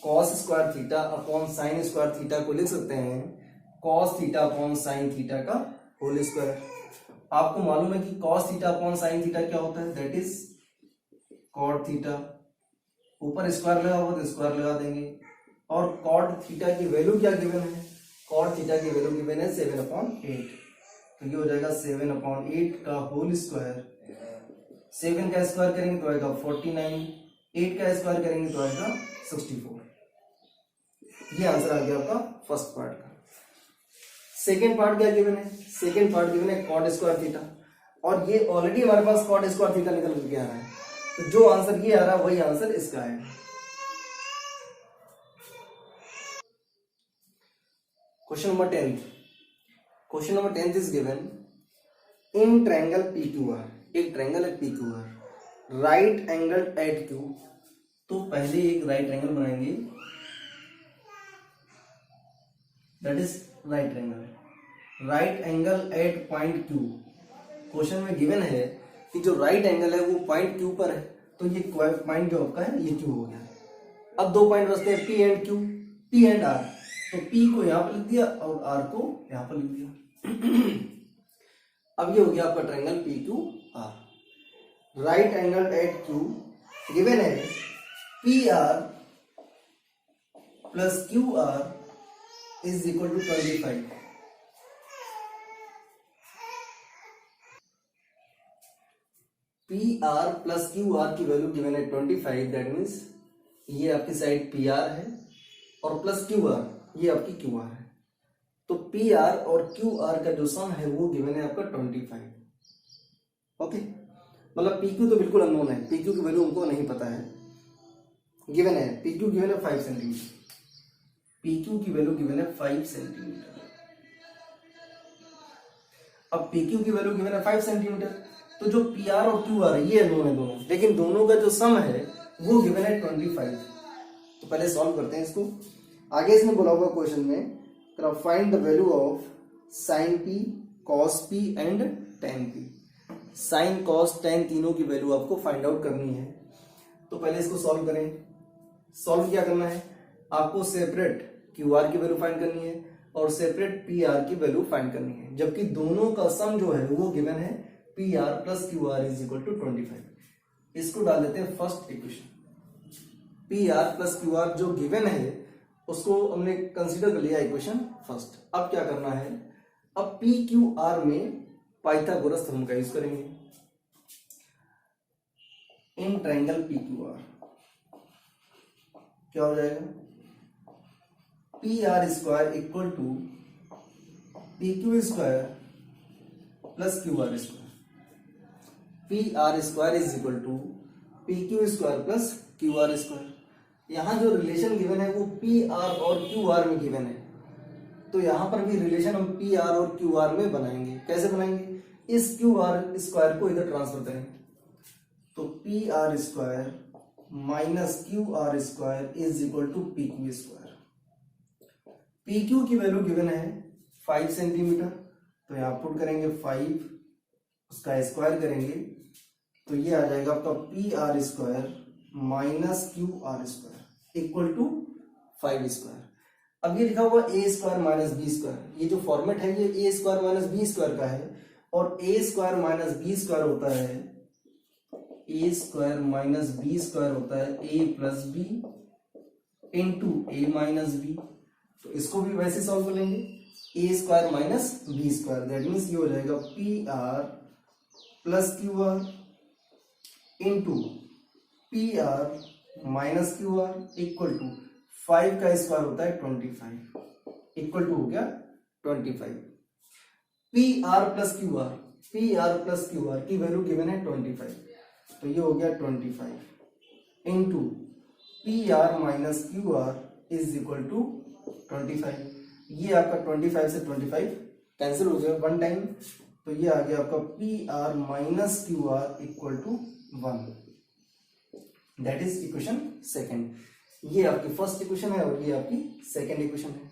cos square theta upon sine square theta को लिख सकते हैं cos theta upon sine theta का होल स्क्वायर। आपको मालूम है कि cos theta upon sine theta क्या होता है, दैट इज कॉट थीटा। ऊपर स्क्वायर लगा हुआ तो स्क्वायर लगा देंगे। और कॉट थीटा की वैल्यू क्या गिवन है, कॉट थीटा की वैल्यू गिवन है 7/8, तो ये हो जाएगा 7/8 का होल स्क्वायर। 7 का स्क्वायर करेंगे तो आएगा 49, 8 का स्क्वायर करेंगे तो आएगा 64। ये आंसर आ गया आपका फर्स्ट पार्ट का। सेकेंड पार्ट क्या गिवन है, सेकेंड पार्ट गिवन है कॉट स्क्वायर थीटा, और ये ऑलरेडी हमारे पास कॉट स्क्वायर थीटा निकल करके आ रहा है, तो जो आंसर ये आ रहा है वही आंसर इसका है। Question number 10th, question number 10th is given in triangle PQR, एक ट्रायंगल है PQR, right angle at Q। तो पहले एक राइट एंगल बनाएंगे, that is right angle, right angle at point Q। क्वेश्चन में गिवन है कि जो राइट एंगल है वो पॉइंट Q पर है, तो ये पॉइंट जो आपका है ये Q हो गया। अब दो पॉइंट बचते हैं P and Q, P and R। तो P को यहां पर लिख दिया और R को यहां पर लिख दिया। अब ये हो गया आपका triangle PQR। Right angle at Q given है PR plus QR is equal to 25। PR plus QR की वैल्यू गिवन है 25, दैट मीन्स ये आपकी साइड PR है और प्लस QR ये आपकी QR है। तो PR और QR का जो सम है वो गिवन है आपका 25। ओके, मतलब PQ तो बिल्कुल अननोन है, PQ की वैल्यू हमको नहीं पता है। गिवन है PQ गिवन है 5 सेंटीमीटर, PQ की वैल्यू गिवन है 5 सेंटीमीटर। अब PQ की वैल्यू गिवन है 5 सेंटीमीटर, तो जो PR और QR है ये अननोन है दोनों, लेकिन दोनों का जो सम है वो गिवन है 25। तो पहले सॉल्व करते हैं इसको। आगे इसमें बोला होगा क्वेश्चन में find the value of sine P, cos P and tan P। Sine, cos, tan तीनों की वैल्यू आपको फाइंड आउट करनी है। तो पहले इसको सॉल्व करें। सॉल्व क्या करना है, आपको सेपरेट QR की वैल्यू फाइंड करनी है और सेपरेट PR की वैल्यू फाइंड करनी है, जबकि दोनों का सम जो है वो गिवन है PR plus QR is equal to 25। इसको डाल देते हैं first equation. PR plus QR जो गिवन है उसको हमने कंसीडर कर लिया इक्वेशन फर्स्ट। अब क्या करना है, अब PQR में पाइथागोरस थ्योरम का यूज करेंगे। इन ट्रायंगल PQR क्या हो जाएगा, PR square equal to PQ square plus QR square. PR square is equal to PQ square plus QR square. यहां जो रिलेशन गिवन है वो PR और QR में गिवन है, तो यहां पर भी रिलेशन हम PR और QR में बनाएंगे। कैसे बनाएंगे, इस QR स्क्वायर को इधर ट्रांसफर करेंगे, तो PR square minus QR square is equal to PQ square. PQ की वैल्यू गिवन है 5 सेंटीमीटर, तो यहां पुट करेंगे 5, उसका स्क्वायर करेंगे तो ये आ जाएगा आपका PR square minus QR square equal to 5 square. अब ये लिखा हुआ A square minus B square, ये जो फॉर्मेट है ये A square minus B square का है, और A square minus B square होता है, A square minus B square होता है A plus B into A minus B। तो इसको भी वैसे सॉल्व कर लेंगे, A square minus B square, that means ये हो जाएगा PR plus QR into PR minus QR equal to 5 का स्क्वायर होता है 25, इक्वल टू हो गया 25। PR प्लस QR की वैल्यू गिवन है 25, तो ये हो गया 25 into PR minus QR is equal to 25। ये आपका 25 से 25 कैंसिल हो गया वन टाइम, तो ये आ गया आपका PR minus QR equal to 1, that is equation second. ये आपकी फर्स्ट इक्वेशन है और ये आपकी सेकेंड इक्वेशन है।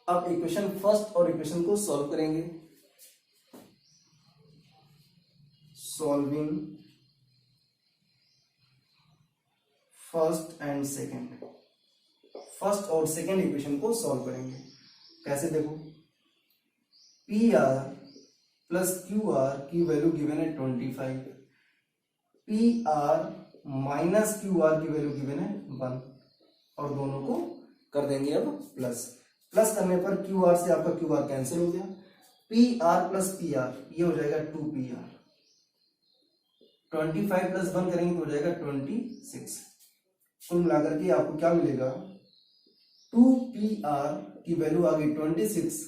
अब इक्वेशन फर्स्ट और इक्वेशन को सॉल्व करेंगे। Solving first and second, first और सेकेंड इक्वेशन को सॉल्व करेंगे। कैसे, देखो PR प्लस QR की वैल्यू गिवन है 25, PR माइनस QR की वैल्यू गिवन है 1, और दोनों को कर देंगे अब प्लस। प्लस करने पर QR से आपका QR कैंसिल हो गया, PR प्लस PR ये हो जाएगा 2PR, 25 प्लस 1 करेंगे तो हो जाएगा 26। कुल मिलाकर के आपको क्या मिलेगा, 2PR की वैल्यू आ गई 26,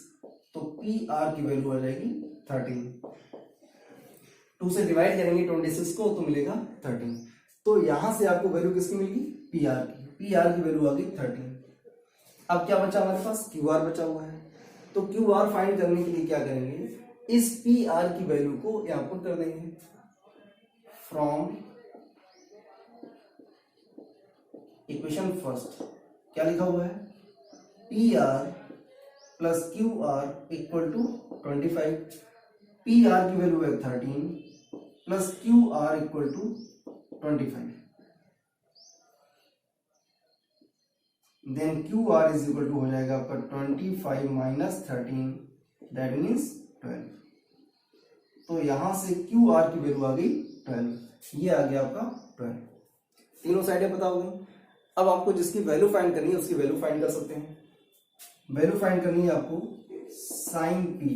तो PR की वैल्यू आ जाएगी 13। 2 से डिवाइड करेंगे 26 को तो मिलेगा 13। तो यहां से आपको वैल्यू किसकी मिलेगी, PR की वैल्यू आ गई 13। अब क्या बचा हमारे पास, QR बचा हुआ है। तो क्यू आर फाइंड करने के लिए क्या करेंगे, इस पी आर की वैल्यू को यहां पुट कर देंगे फ्रॉम इक्वेशन फर्स्ट। क्या लिखा हुआ है, P R plus Q R equal to 25। P R की वैल्यू है 13 plus Q R equal to 25। Then Q R is equal to हो जाएगा आपका 25 माइनस 13 दैट मीन्स 12। तो यहां से क्यू आर की वैल्यू आ गई 12, ये आ गया आपका 12। तीनों साइडें पता हो गई। अब आपको जिसकी वैल्यू फाइंड करनी है उसकी वैल्यू फाइंड कर सकते हैं। वैल्यू फाइंड करनी है आपको साइन पी।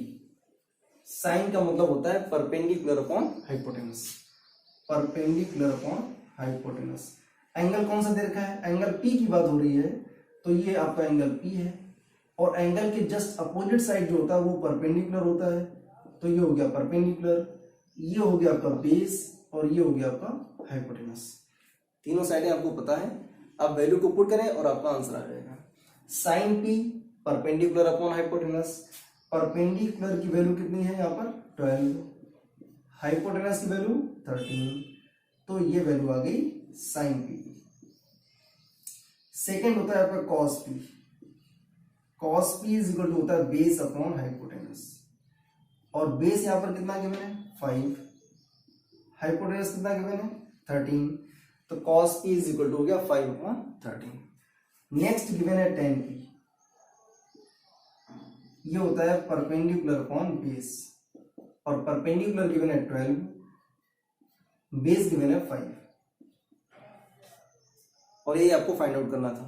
साइन का मतलब होता है perpendicular upon hypotenuse. Perpendicular upon hypotenuse. Angle कौन सा दे रखा है, एंगल पी की बात हो रही है, तो ये आपका एंगल पी है और एंगल के जस्ट अपोजिट साइड जो होता है वो परपेंडिकुलर होता है, तो ये हो गया परपेंडिकुलर, ये हो गया आपका बेस और ये हो गया आपका हाइपोटेनस। तीनों साइडें आपको पता है। आप वैल्यू को पुट करें और आपका आंसर आ जाएगा। Sine P perpendicular upon hypotenuse. Perpendicular की वैल्यू कितनी है यहाँ पर 12, हाइपोटेनस की वैल्यू 13, तो ये वैल्यू आ गई साइन पी। सेकेंड होता है आपका cos P. Cos P is equal to होता है बेस अपॉन हाइपोटेनस, और बेस यहां पर कितना गिवन है 5, हाइपोटेनस कितना गिवन है 13, तो cos p is equal to हो गया 5/13। नेक्स्ट गिवन है tan p, ये होता है परपेंडिकुलर अपॉन बेस, और परपेंडिकुलर गिवन है 12, बेस गिवन है 5, और ये आपको फाइंड आउट करना था।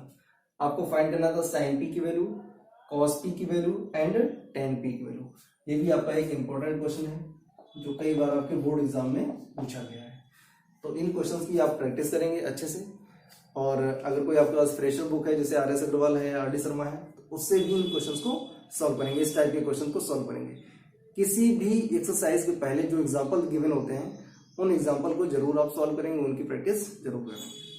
आपको फाइंड करना था sin p की वैल्यू, cos p की वैल्यू एंड tan p की वैल्यू। ये भी आपका एक इंपॉर्टेंट क्वेश्चन है जो कई बार आपके बोर्ड एग्जाम में पूछा गया है। तो इन क्वेश्चंस की आप प्रैक्टिस करेंगे अच्छे से, और अगर कोई आपके पास फ्रेशर बुक है जैसे RS अग्रवाल है, RD शर्मा है, तो उससे भी इन क्वेश्चंस को सॉल्व करेंगे, इस टाइप के क्वेश्चन को सॉल्व करेंगे। किसी भी एक्सरसाइज के पहले जो एग्जाम्पल गिवन होते हैं उन एग्जाम्पल को जरूर आप सॉल्व करेंगे, उनकी प्रैक्टिस जरूर करेंगे।